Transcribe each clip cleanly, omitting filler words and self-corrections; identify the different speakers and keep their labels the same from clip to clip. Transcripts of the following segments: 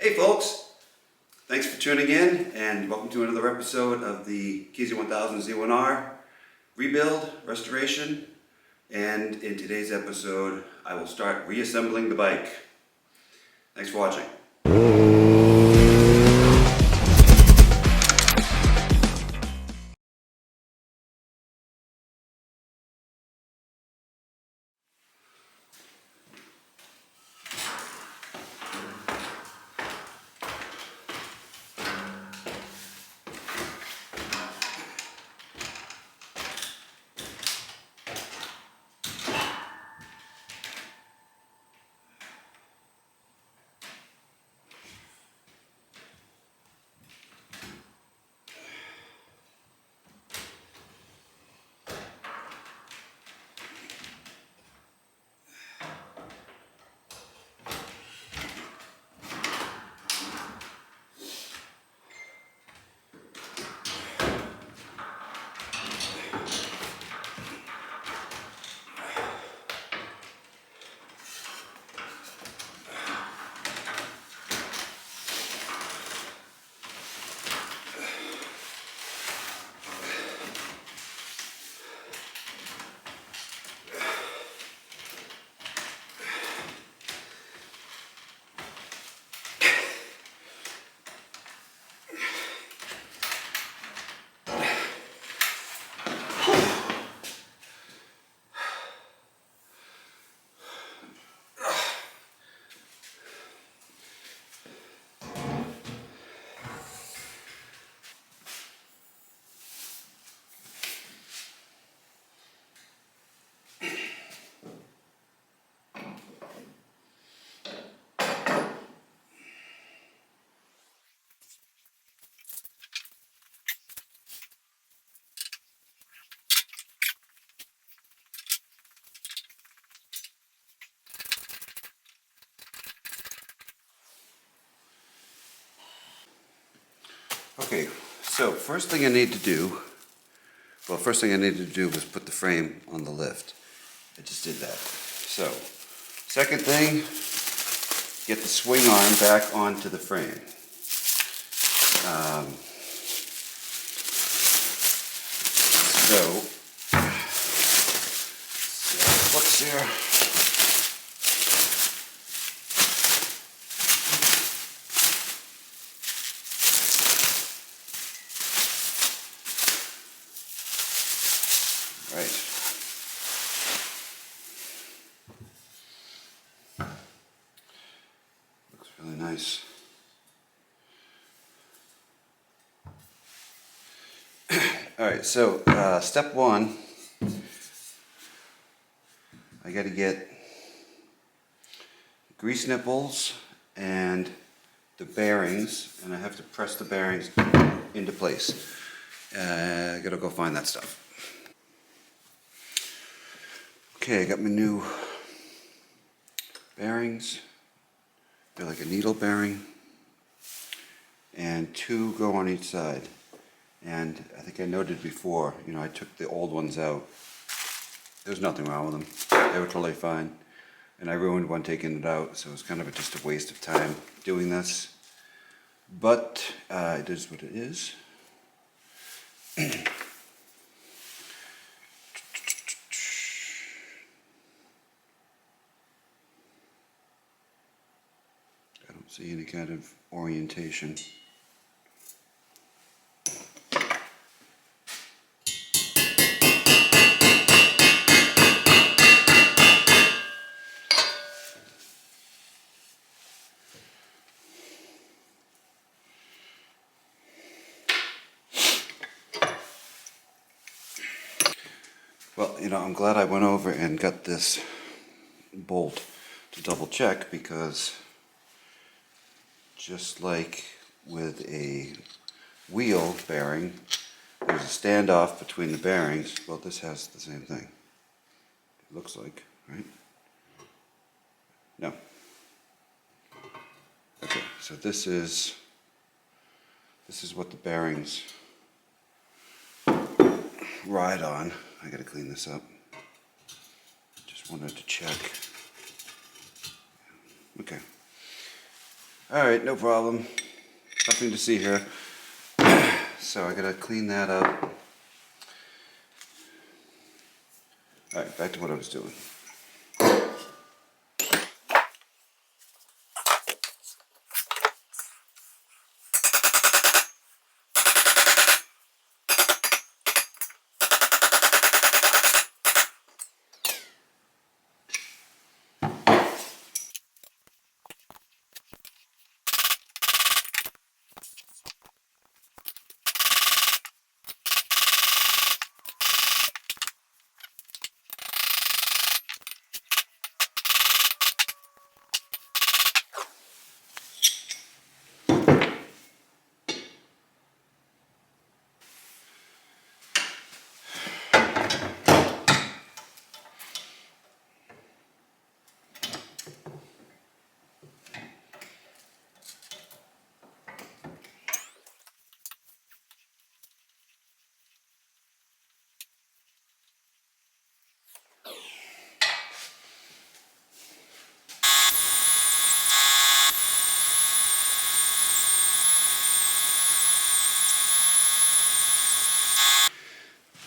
Speaker 1: Hey folks, thanks for tuning in and welcome to another episode of the KZ1000 Z1R rebuild, restoration, and in today's episode I will start reassembling the bike. Thanks for watching. Okay, so first thing I needed to do was put the frame on the lift. I just did that. So, second thing, get the swing arm back onto the frame. Flux here. Right. Looks really nice. Alright, so step one, I got to get grease nipples and the bearings, and I have to press the bearings into place. I gotta go find that stuff. Okay, I got my new bearings. They're like a needle bearing, and two go on each side. And I think I noted before, I took the old ones out. There's nothing wrong with them. They were totally fine. And I ruined one taking it out, so it was kind of just a waste of time doing this. But it is what it is. I don't see any kind of orientation. Well, I'm glad I went over and got this bolt to double check, because just like with a wheel bearing, there's a standoff between the bearings. Well, this has the same thing. It looks like, right? No. Okay, so this is what the bearings ride on. I gotta clean this up. Just wanted to check. Okay. Alright, no problem. Nothing to see here. So I gotta clean that up. Alright, back to what I was doing.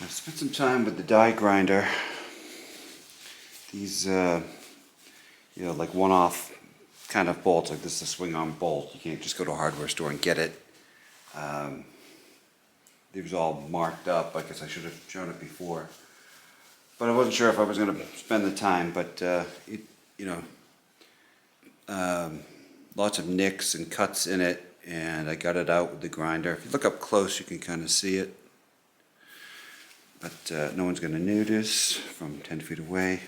Speaker 1: I've spent some time with the die grinder. These, like one-off kind of bolts, like this is a swing-arm bolt. You can't just go to a hardware store and get it. These was all marked up. I guess I should have shown it before. But I wasn't sure if I was going to spend the time, but lots of nicks and cuts in it, and I got it out with the grinder. If you look up close, you can kind of see it. But no one's going to notice from 10 feet away.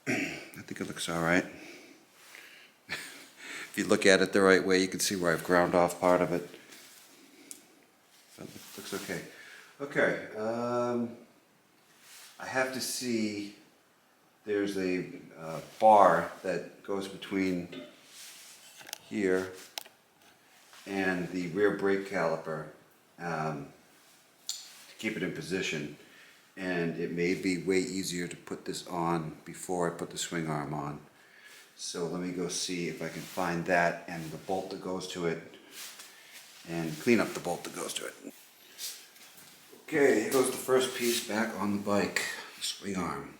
Speaker 1: I think it looks all right. If you look at it the right way, you can see where I've ground off part of it. So it looks okay. Okay, I have to see, there's a bar that goes between here and the rear brake caliper. Keep it in position, and it may be way easier to put this on before I put the swing arm on. So let me go see if I can find that and the bolt that goes to it, and clean up the bolt that goes to it. Okay, here goes the first piece back on the bike, the swing arm.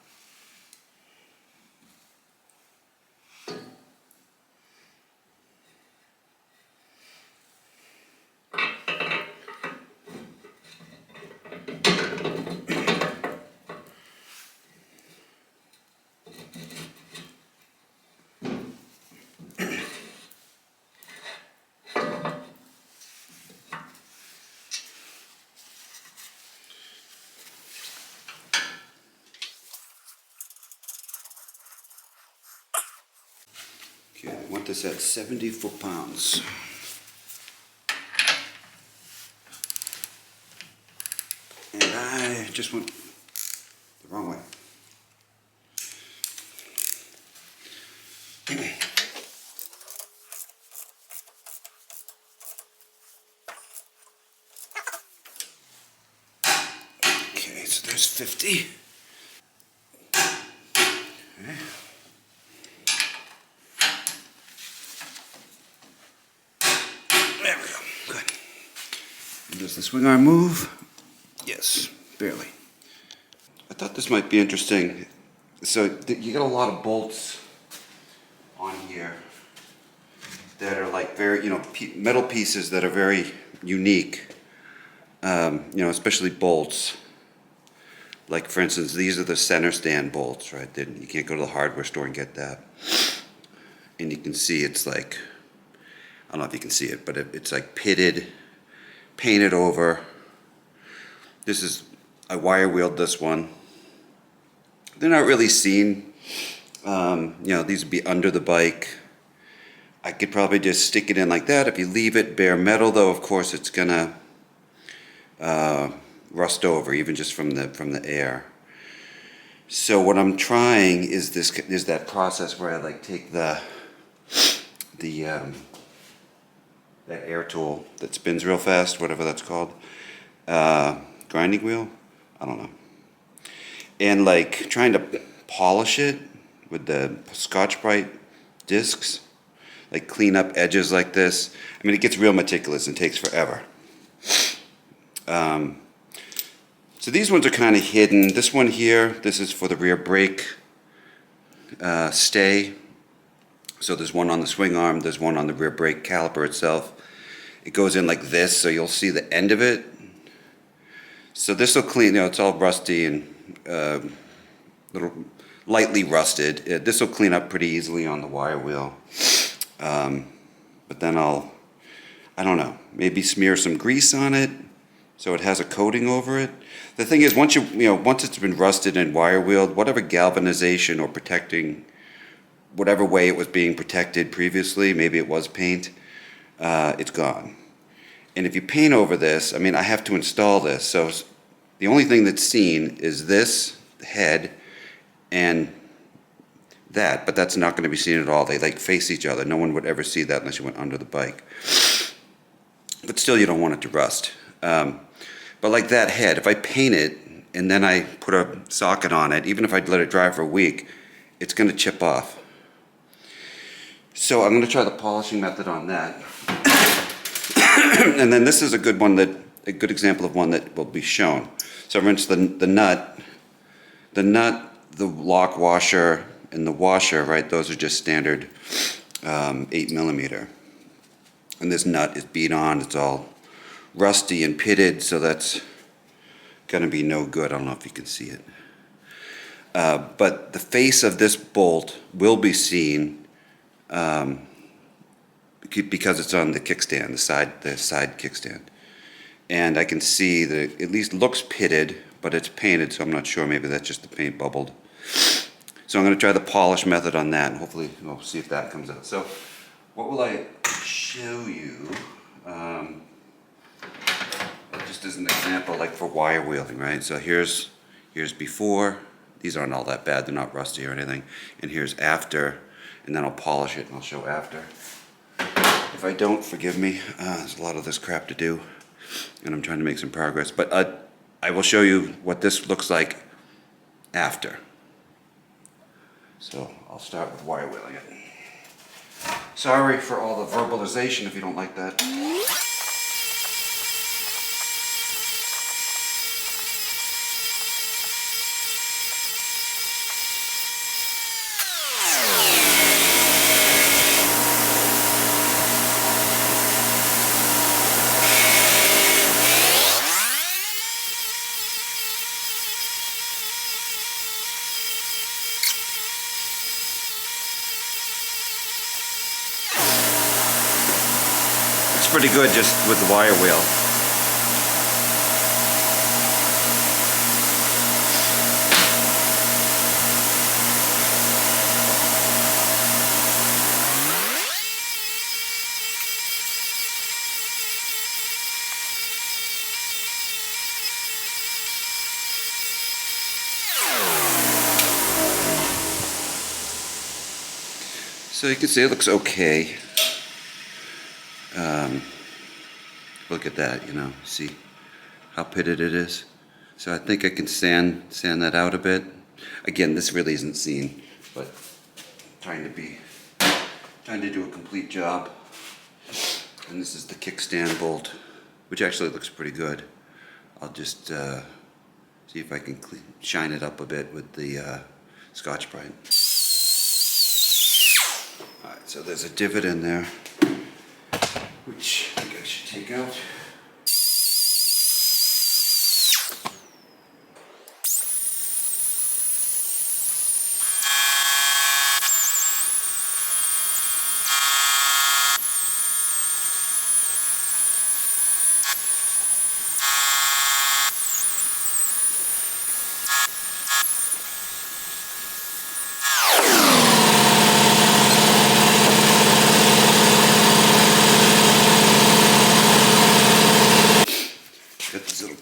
Speaker 1: Okay, I want this at 70 foot-pounds. And I just went the wrong way. Okay, so there's 50. Okay. There we go, good. And does the swing arm move? Yes, barely. I thought this might be interesting. So you got a lot of bolts on here that are like very, metal pieces that are very unique. Especially bolts. Like for instance, these are the center stand bolts, right? You can't go to the hardware store and get that. And you can see it's like, I don't know if you can see it, but it's like pitted, painted over. I wire wheeled this one. They're not really seen. These would be under the bike. I could probably just stick it in like that. If you leave it bare metal though, of course it's gonna rust over, even just from the air. So what I'm trying is that process where I like take that air tool that spins real fast, whatever that's called, grinding wheel, I don't know, and like trying to polish it with the Scotch-Brite discs. like clean up edges like this. I mean, it gets real meticulous and takes forever. So these ones are kind of hidden. This one here, this is for the rear brake stay. So there's one on the swing arm, there's one on the rear brake caliper itself. It goes in like this, so you'll see the end of it. So this will clean, it's all rusty and little lightly rusted. This will clean up pretty easily on the wire wheel. But then I don't know, maybe smear some grease on it so it has a coating over it. The thing is, once once it's been rusted and wire wheeled, whatever galvanization or protecting, whatever way it was being protected previously, maybe it was paint, it's gone. And if you paint over this, I mean, I have to install this, so the only thing that's seen is this head and that, but that's not going to be seen at all. They like face each other. No one would ever see that unless you went under the bike. But still, you don't want it to rust. But like that head, if I paint it and then I put a socket on it, even if I let it dry for a week, it's going to chip off. So I'm going to try the polishing method on that. And then this is a good example of one that will be shown. So for instance, the nut, the lock washer, and the washer, right, those are just standard 8mm. And this nut is beat on, it's all rusty and pitted, so that's gonna be no good. I don't know if you can see it. But the face of this bolt will be seen because it's on the kickstand, the side kickstand. And I can see that it at least looks pitted, but it's painted, so I'm not sure. Maybe that's just the paint bubbled. So I'm going to try the polish method on that, and hopefully we'll see if that comes out. So what will I show you? Just as an example, like for wire wheeling, right? So here's before. These aren't all that bad. They're not rusty or anything. And here's after, and then I'll polish it and I'll show after. If I don't, forgive me. There's a lot of this crap to do, and I'm trying to make some progress. But I will show you what this looks like after. So I'll start with wire wheeling it. Sorry for all the verbalization if you don't like that. Pretty good just with the wire wheel. So you can see it looks okay. Look at that, see how pitted it is. So I think I can sand that out a bit. Again, this really isn't seen, but trying to do a complete job. And this is the kickstand bolt, which actually looks pretty good. I'll just see if I can shine it up a bit with the Scotch-Brite. Alright, so there's a divot in there, which I think I should take out.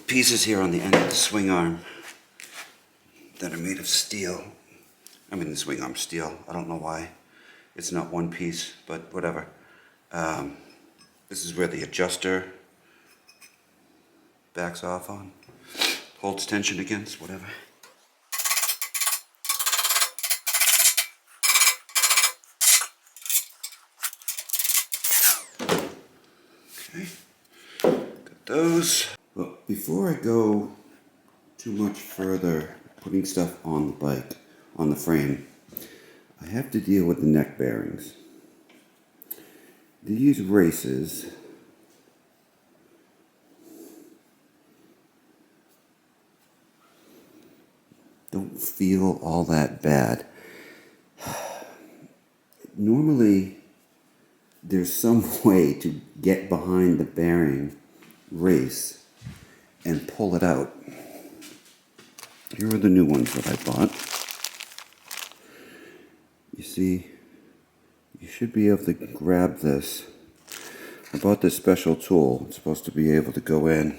Speaker 1: Pieces here on the end of the swing arm that are made of steel. I mean, the swing arm's steel. I don't know why it's not one piece, but whatever. This is where the adjuster backs off on, holds tension against, whatever. Okay, got those. Well, before I go too much further putting stuff on the bike, on the frame, I have to deal with the neck bearings. These races don't feel all that bad. Normally, there's some way to get behind the bearing race and pull it out. Here are the new ones that I bought. You see, you should be able to grab this. I bought this special tool. It's supposed to be able to go in.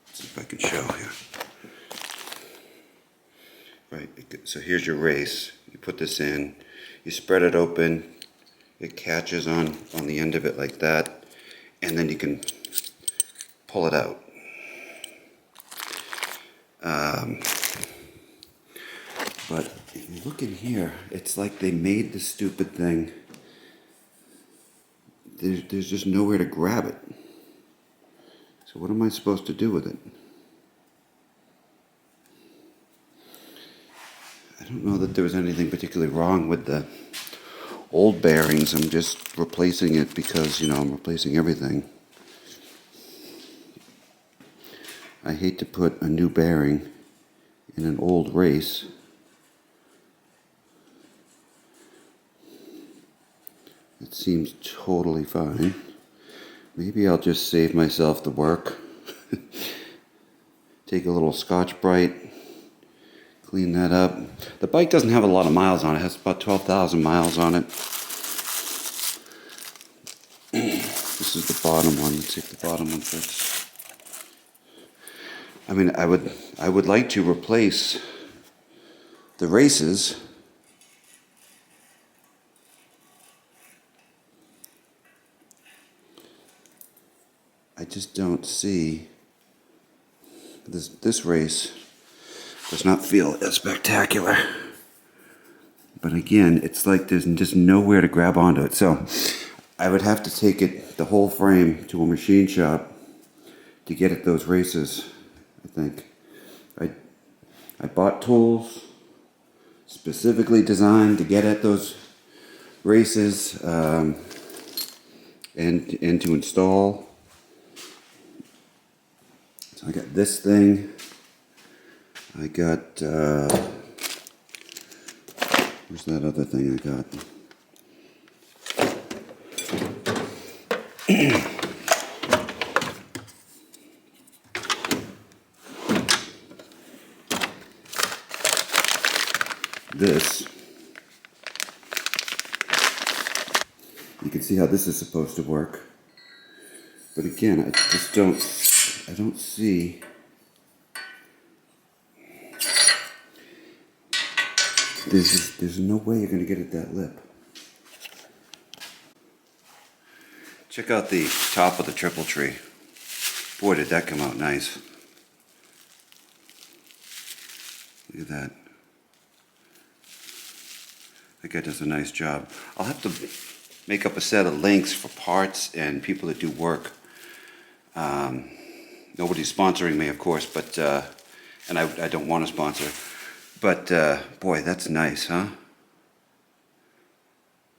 Speaker 1: Let's see if I can show here. Right, so here's your race. You put this in, you spread it open, it catches on the end of it like that, and then you can pull it out. But if you look in here, it's like they made the stupid thing. There's just nowhere to grab it. So what am I supposed to do with it? I don't know that there was anything particularly wrong with the old bearings. I'm just replacing it because, you know, I'm replacing everything. I hate to put a new bearing in an old race. It seems totally fine. Maybe I'll just save myself the work. Take a little Scotch-Brite, clean that up. The bike doesn't have a lot of miles on it. It has about 12,000 miles on it. This is the bottom one. Let's see if the bottom one fits. I mean, I would like to replace the races. I just don't see this race does not feel as spectacular. But again, it's like there's just nowhere to grab onto it. So I would have to take it, the whole frame, to a machine shop to get at those races, I think. I bought tools specifically designed to get at those races and to install. So I got this thing. I got, where's that other thing I got? This. You can see how this is supposed to work. But again, I just don't see. There's no way you're going to get at that lip. Check out the top of the triple tree. Boy, did that come out nice. Look at that. That guy does a nice job. I'll have to make up a set of links for parts and people that do work. Nobody's sponsoring me, of course, but and I don't want to sponsor. But boy, that's nice, huh?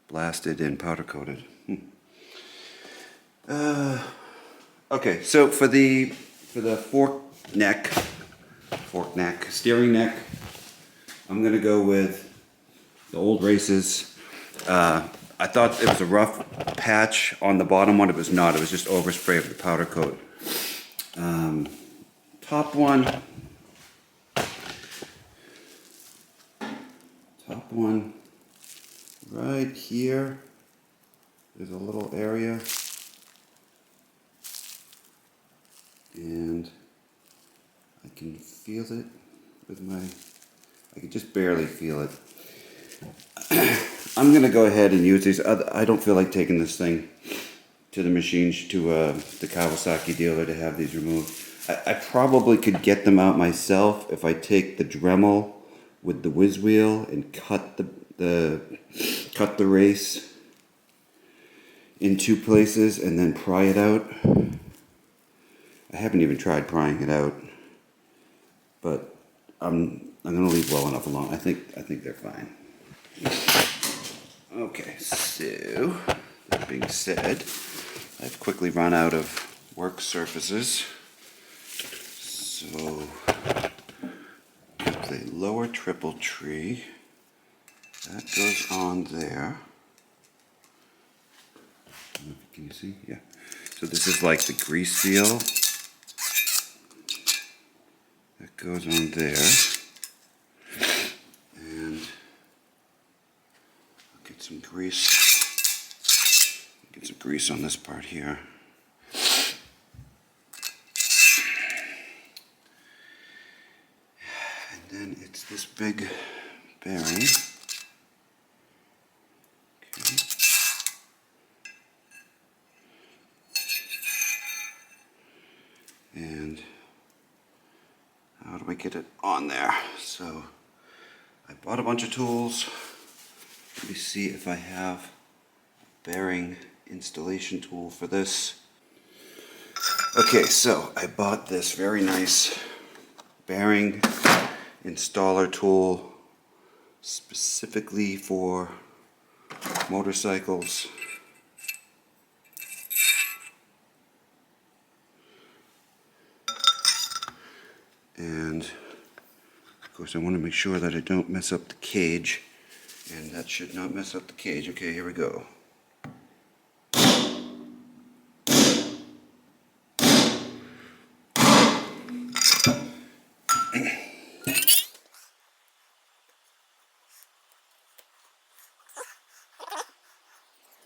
Speaker 1: Blasted and powder coated. Okay, so for the steering neck, I'm gonna go with the old races. I thought it was a rough patch on the bottom one. It was not. It was just overspray with the powder coat. Top one, right here. There's a little area, and I can feel it with I can just barely feel it. I'm gonna go ahead and use these. I don't feel like taking this thing to the machine, to the Kawasaki dealer to have these removed. I probably could get them out myself if I take the Dremel with the whiz wheel and cut the race in two places and then pry it out. haven't even tried prying it out, but I'm gonna leave well enough alone. I think they're fine. Okay, so that being said, I've quickly run out of work surfaces. So the lower triple tree, that goes on there. Can you see? Yeah. So this is like the grease seal. That goes on there. And I'll get some grease. Get some grease on this part here. And then it's this big bearing. Okay. And how do I get it on there? So I bought a bunch of tools. Let me see if I have a bearing installation tool for this. Okay, so I bought this very nice bearing installer tool specifically for motorcycles. And of course I want to make sure that I don't mess up the cage, and that should not mess up the cage. Okay, here we go.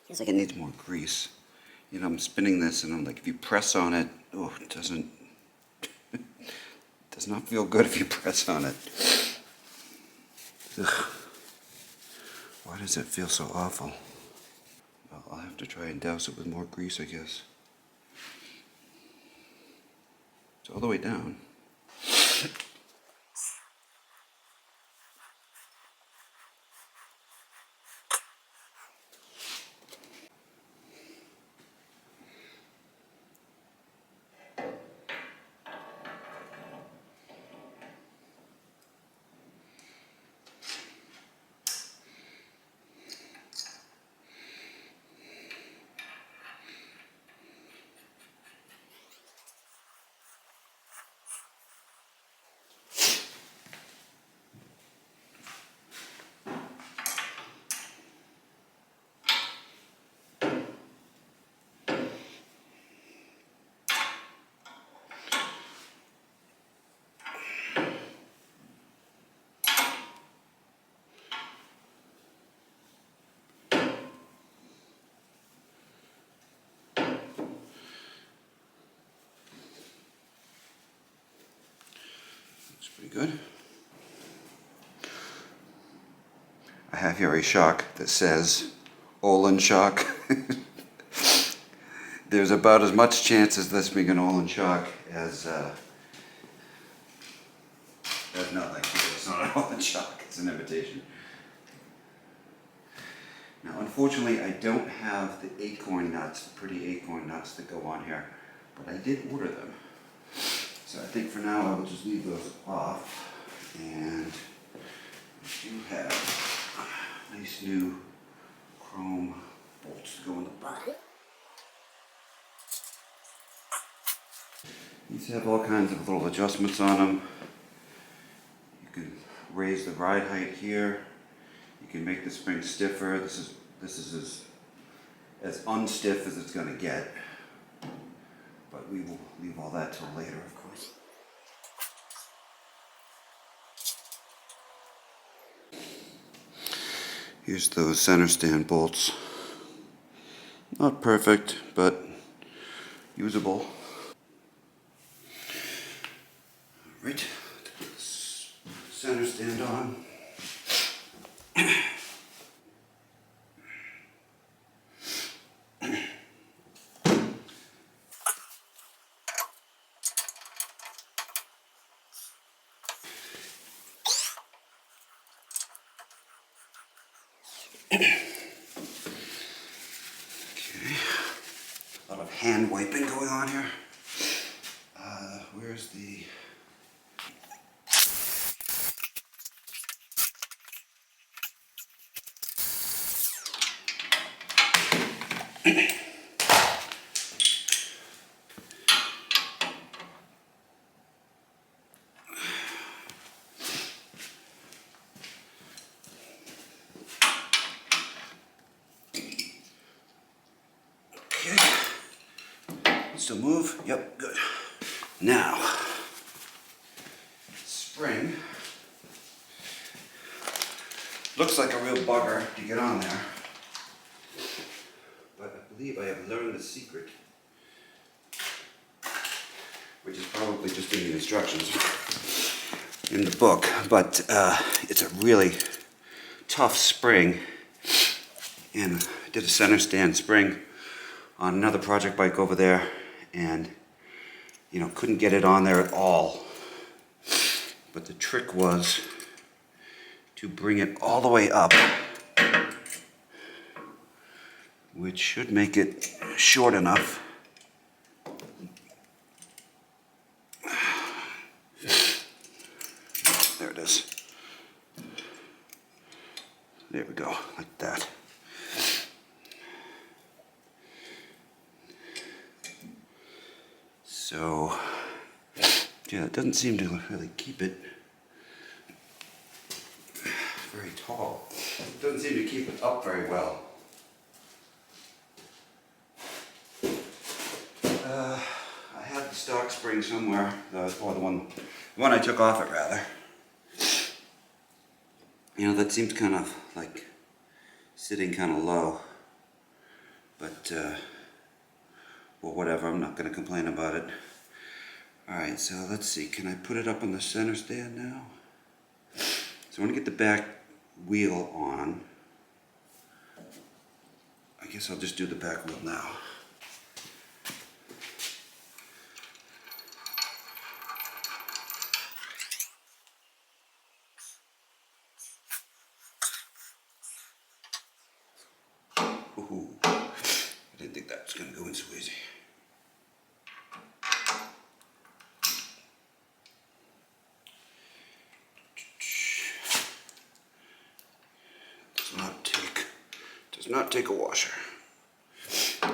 Speaker 1: Feels like it needs more grease. You know, I'm spinning this and I'm like, if you press on it, oh, it does not feel good if you press on it. Ugh. Why does it feel so awful? Well, I'll have to try and douse it with more grease, I guess. It's all the way down. Looks pretty good. I have here a shock that says Olin shock. There's about as much chance as this being an Olin shock as not like it's not an Olin shock, it's an imitation. Now unfortunately I don't have the acorn nuts, the pretty acorn nuts that go on here, but I did order them. So I think for now I will just leave those off, and I do have nice new chrome bolts to go in the back. These have all kinds of little adjustments on them. You can raise the ride height here. You can make the spring stiffer. This is as unstiff as it's going to get. But we will leave all that till later, of course. Here's those center stand bolts. Not perfect, but usable. Right, put this center stand on. Okay. A lot of hand wiping going on here. where's the... Still move? Yep, good. Now, spring. Looks like a real bugger to get on there. But I believe I have learned the secret. Which is probably just in the instructions in the book. But it's a really tough spring. And I did a center stand spring on another project bike over there. And, you know, couldn't get it on there at all. But the trick was to bring it all the way up, which should make it short enough. There it is. There we go, like that. So, yeah, it doesn't seem to really keep it very tall. It doesn't seem to keep it up very well. I have the stock spring somewhere, or the one I took off it rather. You know, that seems kind of like sitting kind of low. But, well, whatever, I'm not going to complain about it. Alright, so let's see, can I put it up on the center stand now? So I want to get the back wheel on. I guess I'll just do the back wheel now. Ooh, I didn't think that was going to go in so easy. Does not take a washer. Okay.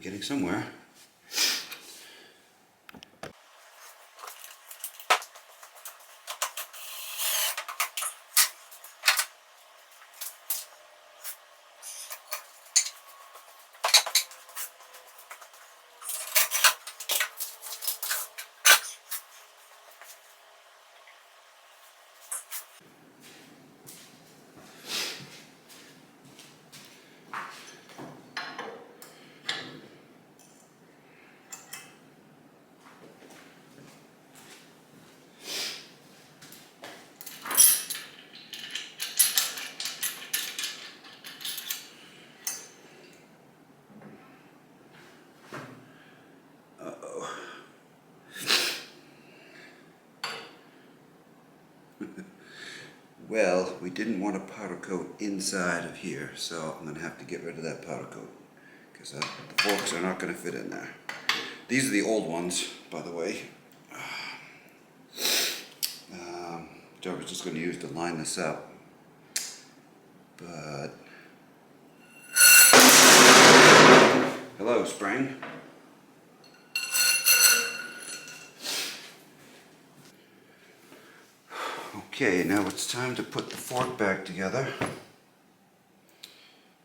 Speaker 1: getting somewhere. Well, we didn't want a powder coat inside of here, so I'm going to have to get rid of that powder coat because the forks are not going to fit in there. These are the old ones, by the way. Which I was just going to use to line this up. But hello, spring. Okay, now it's time to put the fork back together.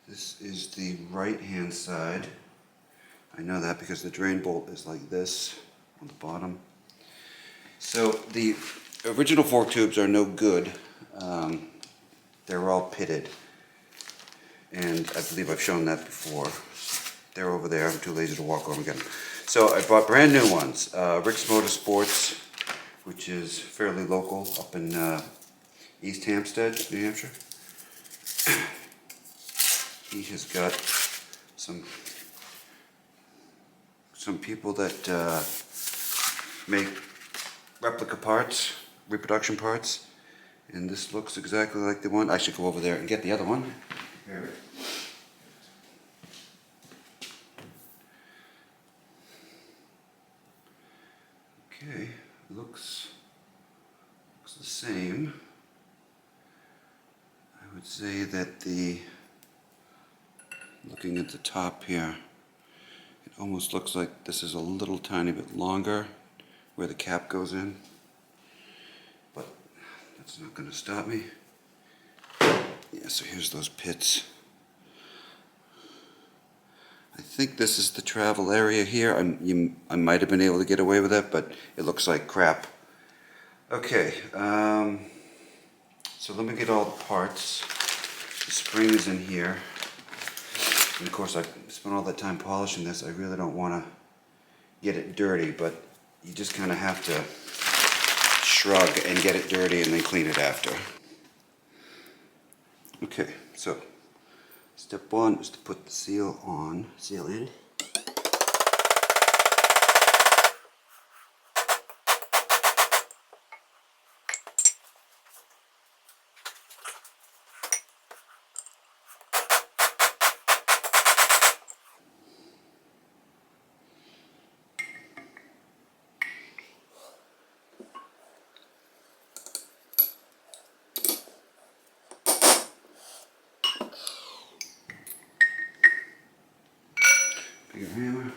Speaker 1: This is the right-hand side. I know that because the drain bolt is like this on the bottom. So the original fork tubes are no good. They're all pitted. And I believe I've shown that before. They're over there. I'm too lazy to walk over again. So I bought brand new ones. Rick's Motorsports, which is fairly local up in East Hampstead, New Hampshire. He has got some people that make replica parts, reproduction parts, and this looks exactly like the one. I should go over there and get the other one. Here. Okay, looks the same. I would say that looking at the top here, it almost looks like this is a little tiny bit longer where the cap goes in, but that's not going to stop me. Yeah, so here's those pits. I think this is the travel area here. I might have been able to get away with it, but it looks like crap. Okay, so let me get all the parts. The spring is in here. And of course, I spent all that time polishing this. I really don't want to get it dirty, but you just kind of have to shrug and get it dirty and then clean it after. Okay, so step one is to put the seal in. Bigger hammer.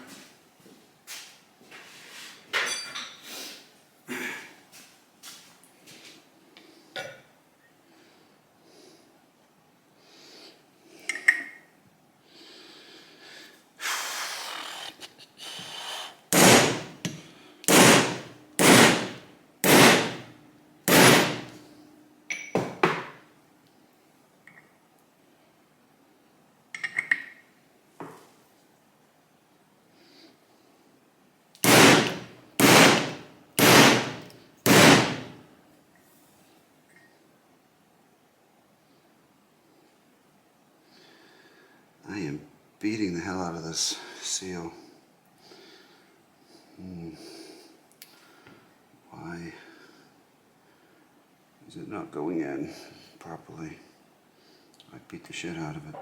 Speaker 1: I am beating the hell out of this seal. Why is it not going in properly? I beat the shit out of it.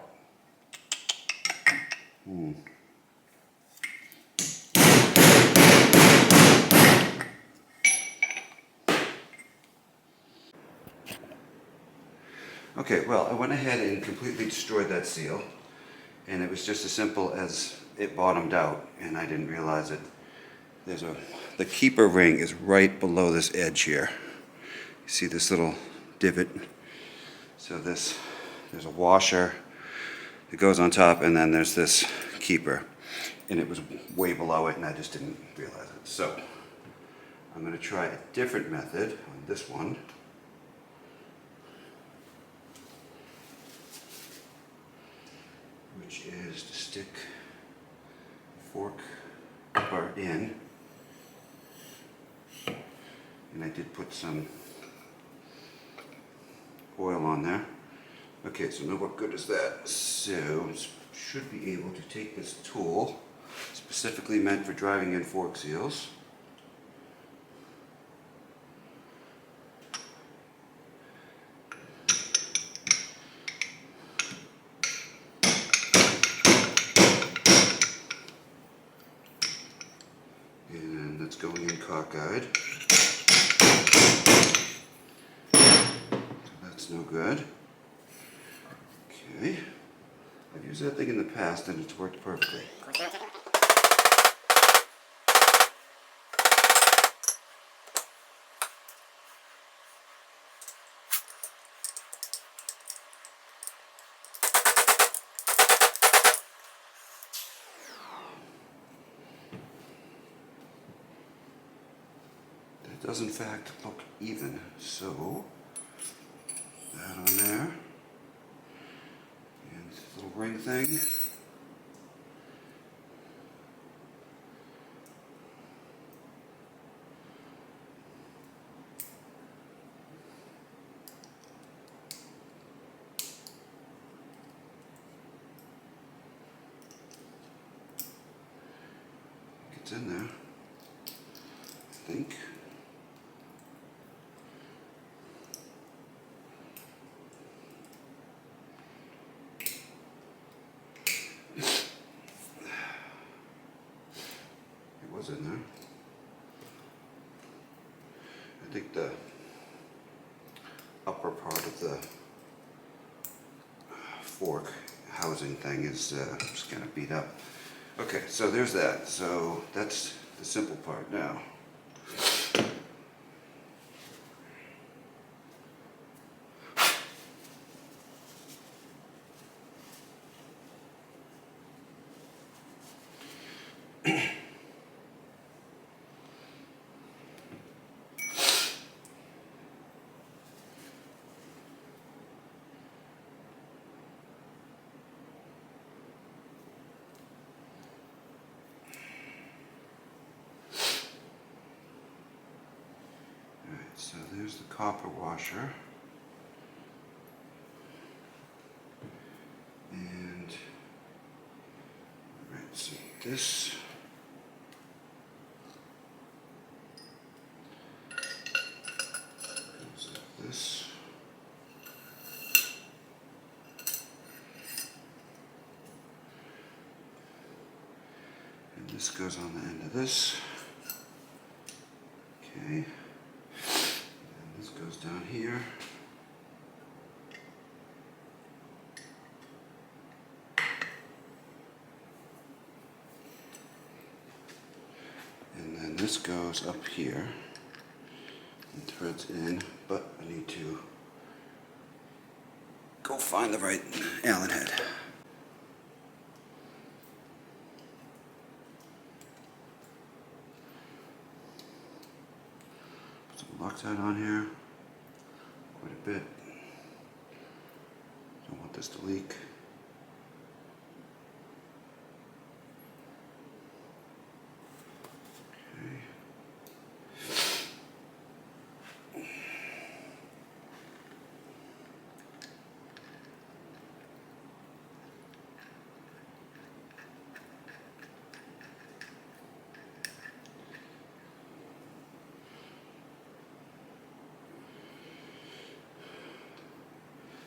Speaker 1: Okay, well, I went ahead and completely destroyed that seal, and it was just as simple as it bottomed out and I didn't realize it. The keeper ring is right below this edge here. You see this little divot? So there's a washer that goes on top, and then there's this keeper. And it was way below it and I just didn't realize it. So I'm going to try a different method on this one. Which is to stick the fork part in. And I did put some oil on there. Okay, so now what good is that? So, should be able to take this tool, specifically meant for driving in fork seals. And that's going in cockeyed. That's no good. Okay. I've used that thing in the past and it's worked perfectly. That does in fact look even, so that on there. And this little ring thing. It's in there, I think. It was in there. I think the upper part of the fork housing thing is just kind of beat up. Okay, so there's that. So that's the simple part now. So there's the copper washer, and right, so this goes like this, and this goes on the end of this. Okay. This goes down here. And then this goes up here and threads in, but I need to go find the right Allen head. Loctite on here, quite a bit. Don't want this to leak. Okay.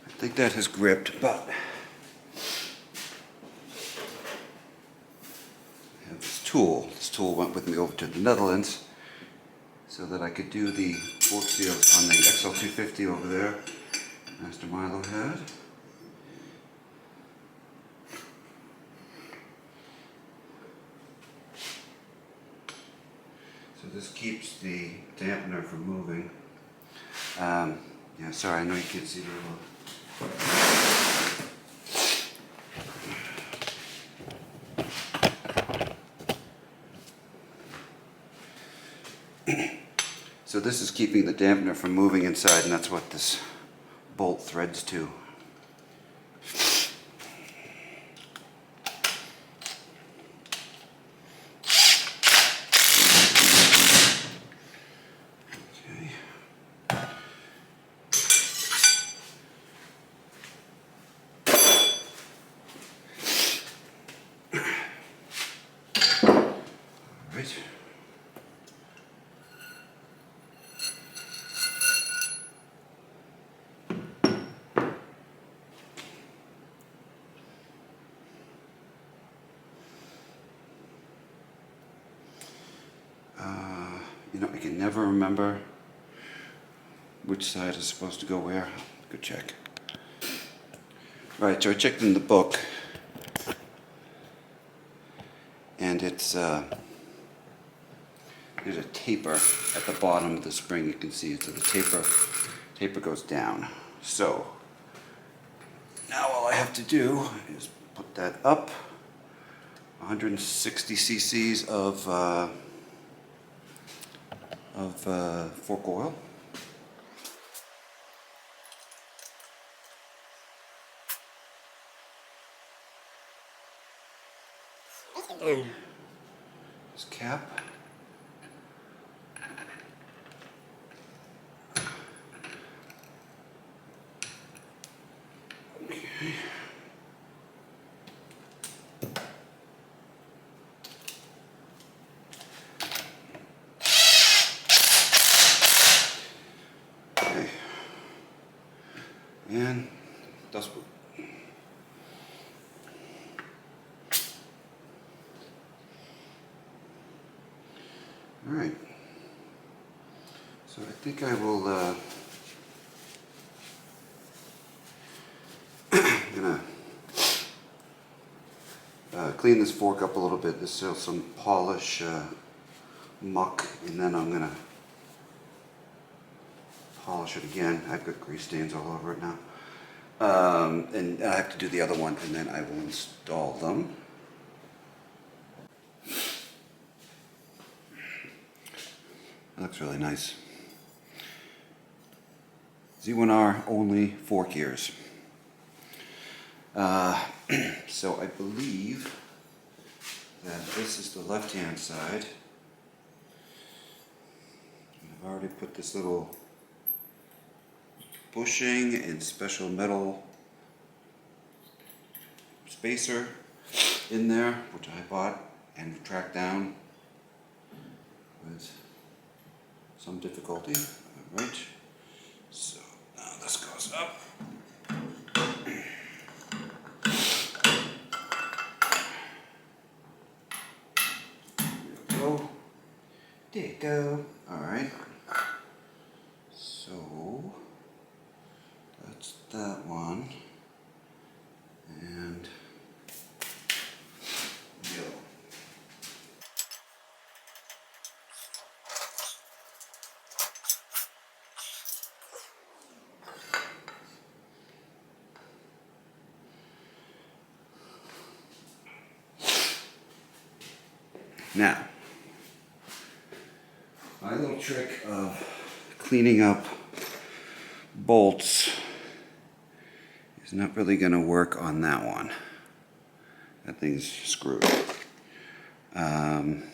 Speaker 1: I think that has gripped, but I have this tool. This tool went with me over to the Netherlands so that I could do the fork seals on the XL250 over there. Master Milo had. this keeps the dampener from moving. Yeah, sorry, I know you can't see very well. So this is keeping the dampener from moving inside, and that's what this bolt threads to. Right. You know, I can never remember which side is supposed to go where. Good check. Right, so I checked in the book, and it's there's a taper at the bottom of the spring. You can see it. So the taper goes down. So now all I have to do is put that up. 160 cc's of fork oil. This cap. Okay. Okay. And dust boot. All right. So I think I will gonna clean this fork up a little bit. There's still some polish muck, and then I'm gonna polish it again. I've got grease stains all over it now. And I have to do the other one, and then I will install them. That looks really nice. Z1R only fork ears. So I believe that this is the left-hand side. And I've already put this little bushing and special metal spacer in there, which I bought and tracked down with some difficulty. All right. So now this goes up. There you go. All right. So that's that one. And yellow. Now, my little trick of cleaning up bolts is not really going to work on that one. That thing's screwed. And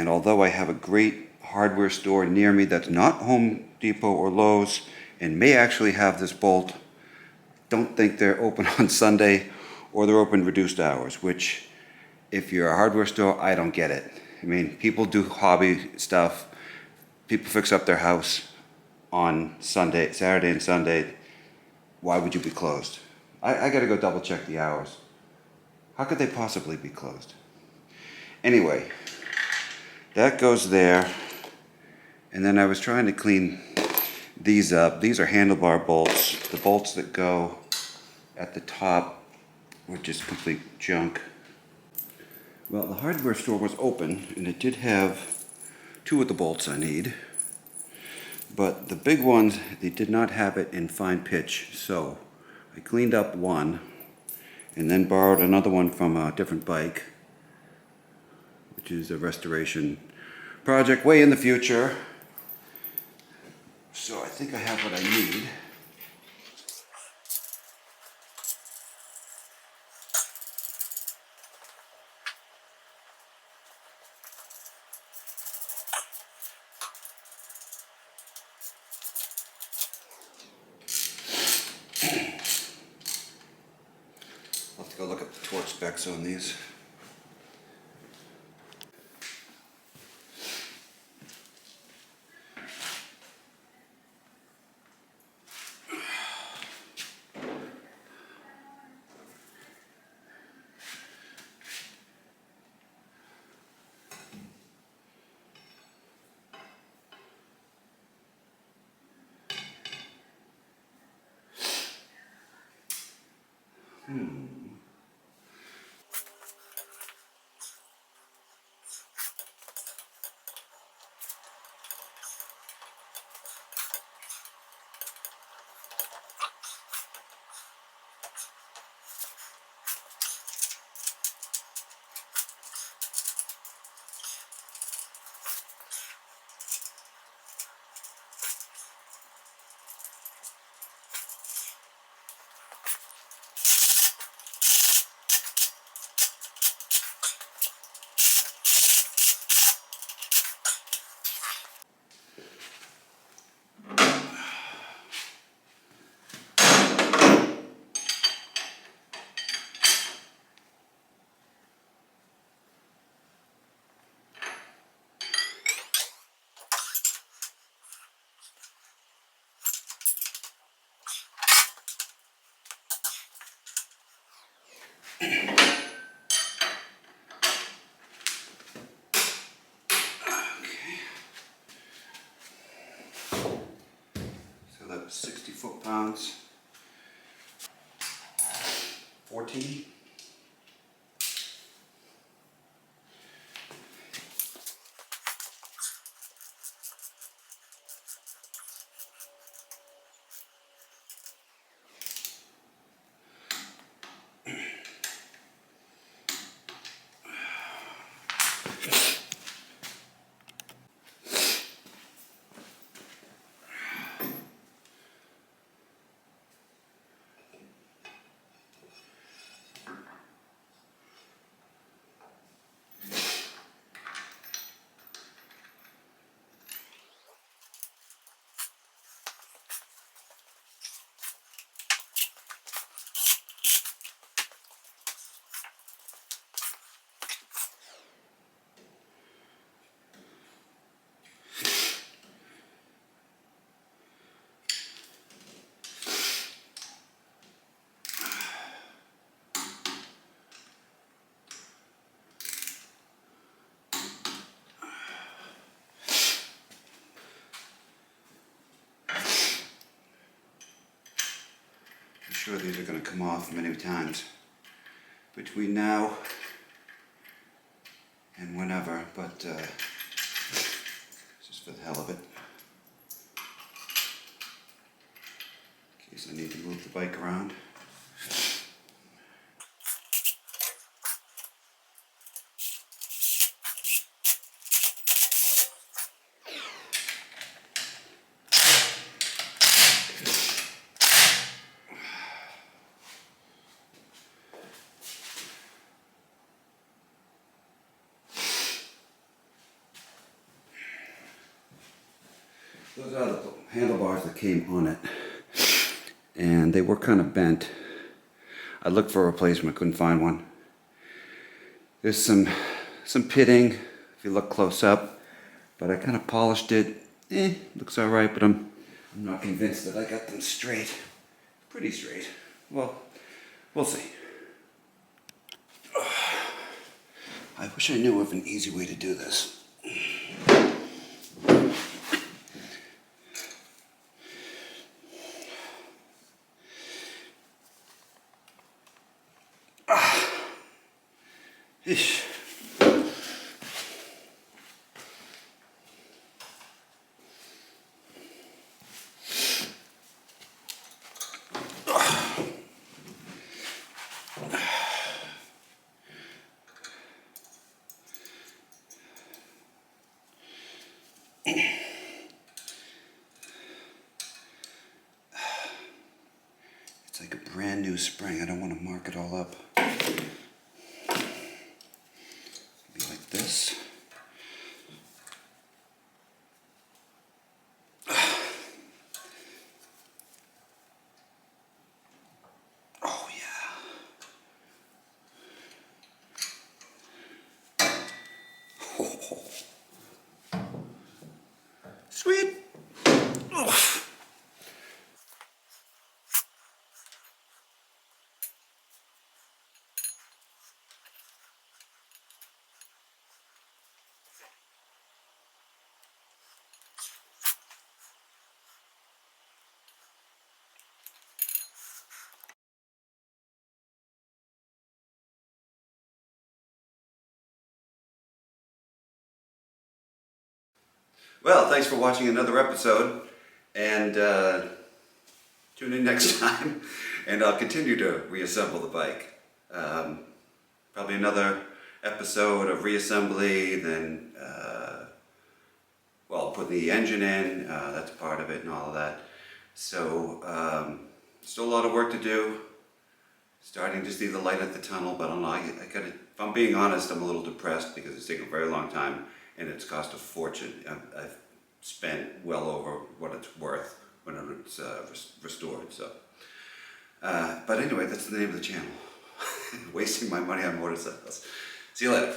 Speaker 1: although I have a great hardware store near me that's not Home Depot or Lowe's and may actually have this bolt, don't think they're open on Sunday or they're open reduced hours, which if you're a hardware store, I don't get it. I mean, people do hobby stuff. People fix up their house on Sunday, Saturday and Sunday. Why would you be closed? I gotta go double check the hours. How could they possibly be closed? Anyway, that goes there. And then I was trying to clean these up. These are handlebar bolts. The bolts that go at the top were just complete junk. Well, the hardware store was open, and it did have two of the bolts I need. But the big ones, they did not have it in fine pitch, so I cleaned up one and then borrowed another one from a different bike, which is a restoration project way in the future. So I think I have what I need. I'll have to go look up the torque specs on these. So that was 60 foot-pounds. 14. I'm sure these are going to come off many times between now and whenever, but just for the hell of it, in case I need to move the bike around. Those are the handlebars that came on it, and they were kind of bent. I looked for a replacement, couldn't find one. There's some pitting if you look close up, but I kind of polished it. Looks all right, but I'm not convinced that I got them straight. Pretty straight. Well, we'll see. I wish I knew of an easy way to do this. Eesh. It's like a brand new spring. I don't want to mark it all up. Maybe like this. Oh yeah. Oh. Sweet. Oh. Well, thanks for watching another episode, and tune in next time, and I'll continue to reassemble the bike. Probably another episode of reassembly, then, well, putting the engine in, that's part of it and all of that. So, still a lot of work to do. Starting to see the light at the tunnel, but I don't know, I gotta, if I'm being honest, I'm a little depressed because it's taken a very long time and it's cost a fortune. I've spent well over what it's worth when it's restored, so. But anyway, that's the name of the channel. Wasting my money on motorcycles. See you later.